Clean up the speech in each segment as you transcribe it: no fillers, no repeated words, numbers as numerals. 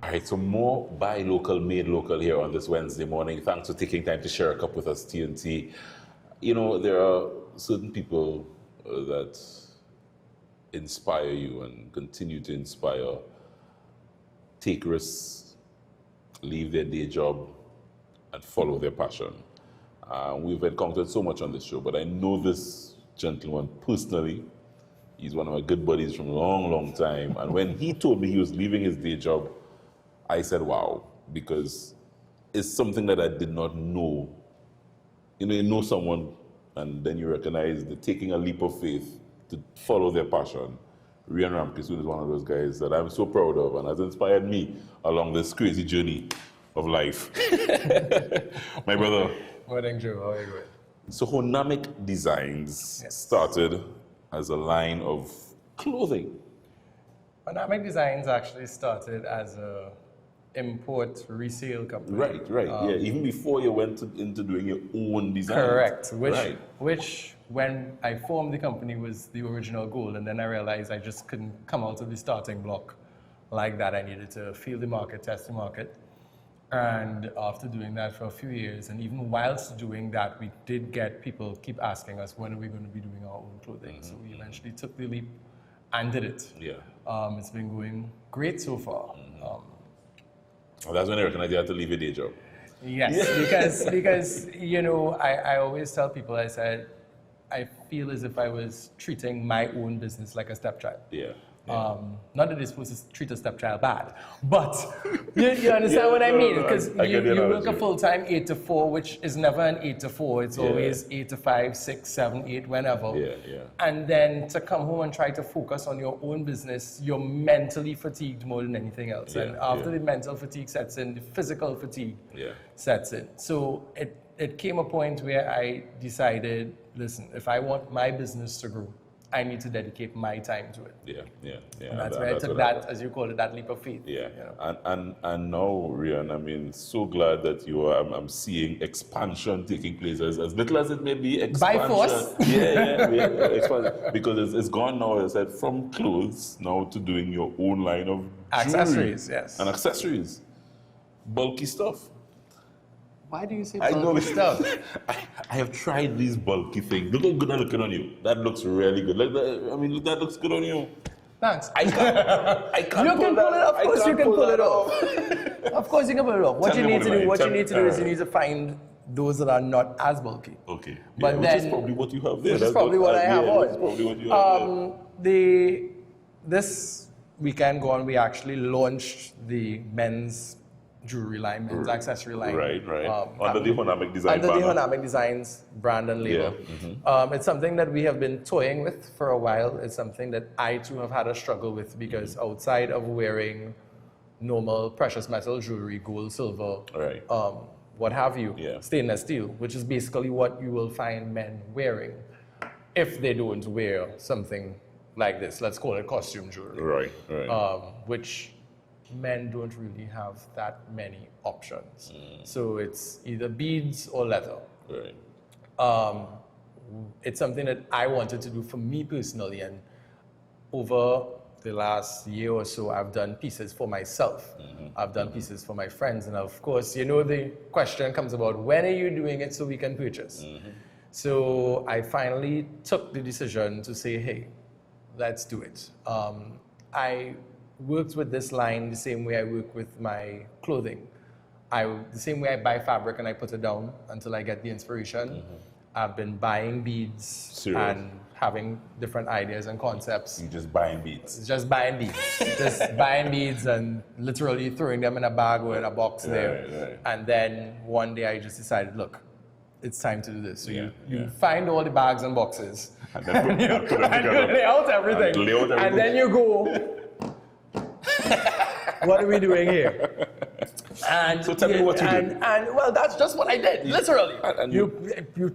All right, so more buy local, made local here on this Wednesday morning. Thanks for taking time to share a cup with us, TNT. You know, there are certain people that inspire you and continue to inspire, take risks, leave their day job, and follow their passion. We've encountered so much on this show, but I know this gentleman personally. He's one of my good buddies from a long, long time. And when he told me he was leaving his day job, I said, wow, because it's something that I did not know. You know, you know someone, and then you recognize they're taking a leap of faith to follow their passion. Rhian Ramkissoon is one of those guys that I'm so proud of and has inspired me along this crazy journey of life. My brother. Morning, Joe. How are you going? So Honamic Designs started as a line of clothing. Honamic Designs actually started as a import resale company. Right. Yeah, even before you went into doing your own design. Correct. Which, when I formed the company, was the original goal, and then I realized I just couldn't come out of the starting block like that. I needed to feel the market, test the market. And after doing that for a few years, and even whilst doing that, we did get people keep asking us, when are we going to be doing our own clothing? So we eventually took the leap and did it. Yeah. It's been going great so far. Well, that's when I recognized you had to leave your day job. Yes, because you know, I always tell people, I said, I feel as if I was treating my own business like a stepchild. Yeah. Not that they're supposed to treat a stepchild bad, but you understand what I mean? Because you work a full-time 8 to 4, which is never an 8 to 4. It's always 8 to 5, 6, 7, 8, whenever. Yeah. And then to come home and try to focus on your own business, you're mentally fatigued more than anything else. And after the mental fatigue sets in, the physical fatigue sets in. So it came a point where I decided, listen, if I want my business to grow, I need to dedicate my time to it. Yeah. And that's where I took that, as you call it, that leap of faith. Yeah. You know? And now, Rhian, I mean, so glad that you are, I'm seeing expansion taking place, as little as it may be, expansion. By force? Expansion. Because it's gone now, as I said, from clothes now to doing your own line of accessories, jewelry. And accessories. Bulky stuff. Why do you say bulky stuff? I have tried these bulky things. Look how good they're looking on you. That looks really good. Like that, I mean, that looks good on you. Thanks. I can't you can pull it off. Of course you can pull it off. Of course you can pull it off. What you need to do is you need to find those that are not as bulky. Okay. But which is probably what you have there. Which is probably what I have on. That's probably what you have there. This weekend gone, we actually launched the men's jewelry line, men's accessory line. Right. Under the Honamic Designs Under the Honamic Designs brand and label. It's something that we have been toying with for a while. It's something that I too have had a struggle with, because outside of wearing normal precious metal jewelry, gold, silver, what have you, stainless steel, which is basically what you will find men wearing if they don't wear something like this. Let's call it costume jewelry. Right. Which men don't really have that many options. So it's either beads or leather. Right. It's something that I wanted to do for me personally, and over the last year or so, I've done pieces for myself. I've done pieces for my friends, and of course, you know, the question comes about, when are you doing it so we can purchase? So I finally took the decision to say, hey, let's do it. I worked with this line the same way I work with my clothing. The same way I buy fabric and I put it down until I get the inspiration. I've been buying beads and having different ideas and concepts. You just buying beads? Just buying beads. Just buying beads and literally throwing them in a bag or in a box there. Right. And then one day I just decided, look, it's time to do this. So you find all the bags and boxes. And then you lay out everything. And then you go, what are we doing here? And so tell me what you did. And well, that's just what I did, literally. And you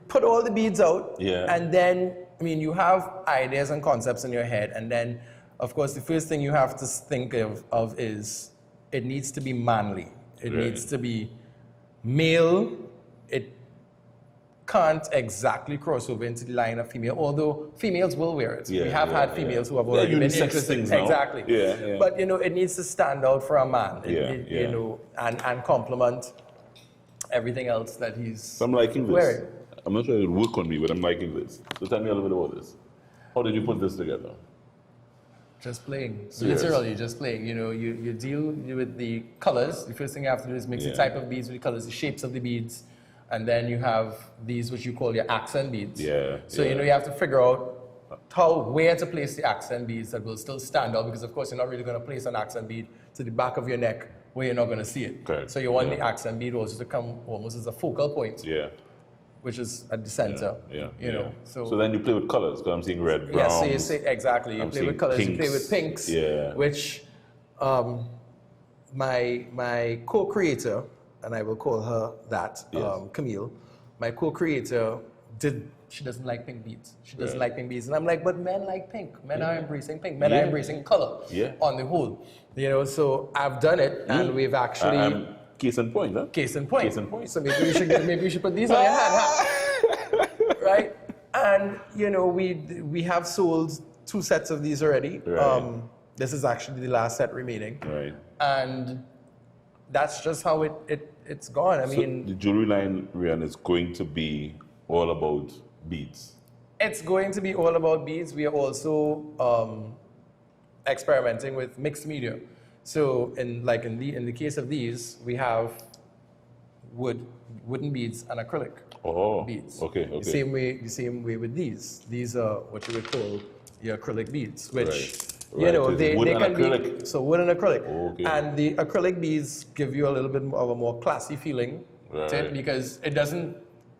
put all the beads out, and then, I mean, you have ideas and concepts in your head, and then, of course, the first thing you have to think of is, it needs to be manly. It needs to be male. It can't exactly cross over into the line of female, although females will wear it. Yeah, we have yeah, had females who have They're already been unisex interested. things now. Exactly. Yeah, yeah. But you know, it needs to stand out for a man. Yeah. You know, and complement everything else that he's So I'm liking this. wearing. I'm not sure it will work on me, but I'm liking this. So tell me a little bit about this. How did you put this together? Just playing, Serious? literally just playing. You know, you deal with the colors. The first thing you have to do is mix the Yeah. type of beads with the colors, the shapes of the beads, and then you have these which you call your accent beads. Yeah, So yeah. you know you have to figure out where to place the accent beads that will still stand out, because of course you're not really going to place an accent bead to the back of your neck where you're not going to see it. Correct. So you want Yeah. the accent bead also to come almost as a focal point, Yeah. which is at the center. Yeah. You know. So then you play with colors, because I'm seeing red, brown. Yes, so you say exactly. You I'm play seeing with colors. You play pinks. with pinks. Yeah. Which my co-creator, and I will call her that, Yes. Camille. My co-creator she doesn't like pink beads. She doesn't Right. like pink beads, and I'm like, but men like pink. Men are Yeah. embracing pink. Men Yeah. are embracing color. Yeah. On the whole, you know. So I've done it, and we've actually. Case in point, huh? Case in point. Case in point. So maybe we should put these on your hand, huh? Right? And you know, we have sold 2 sets of these already. Right. This is actually the last set remaining. Right. And that's just how it's gone. I So mean, the jewelry line, Rhian, is going to be all about beads. it's going to be all about beads. We are also experimenting with mixed media. So in the case of these, we have wooden beads and acrylic Oh, beads. okay. The same way with these. These are what you would call your acrylic beads, which Right. you Right, know so it's they wood and can acrylic. be so wood and acrylic. Okay. And the acrylic beads give you a little bit of a more classy feeling to Right. it, because it doesn't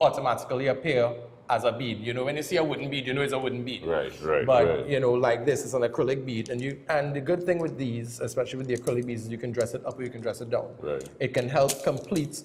automatically appear as a bead. You know, when you see a wooden bead, you know it's a wooden bead. Right. But you know, like this is an acrylic bead, and the good thing with these, especially with the acrylic beads, is you can dress it up or you can dress it down. Right. It can help complete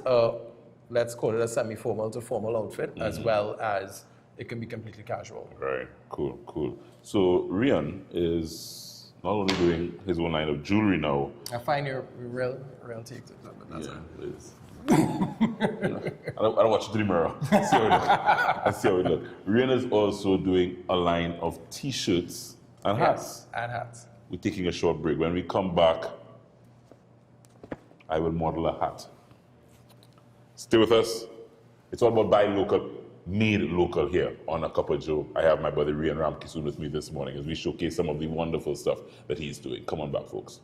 let's call it a semi-formal to formal outfit, as well as it can be completely casual. Right. Cool. So Rhian is not only doing his own line of jewelry now. I find your real take to that, but that's it. It is. I don't watch it to the mirror. I see how it looks. Rhian is also doing a line of t-shirts and hats. And hats. We're taking a short break. When we come back, I will model a hat. Stay with us. It's all about buy local, made local here on A Cup of Joe. I have my buddy Rhian Ramkissoon with me this morning as we showcase some of the wonderful stuff that he's doing. Come on back, folks.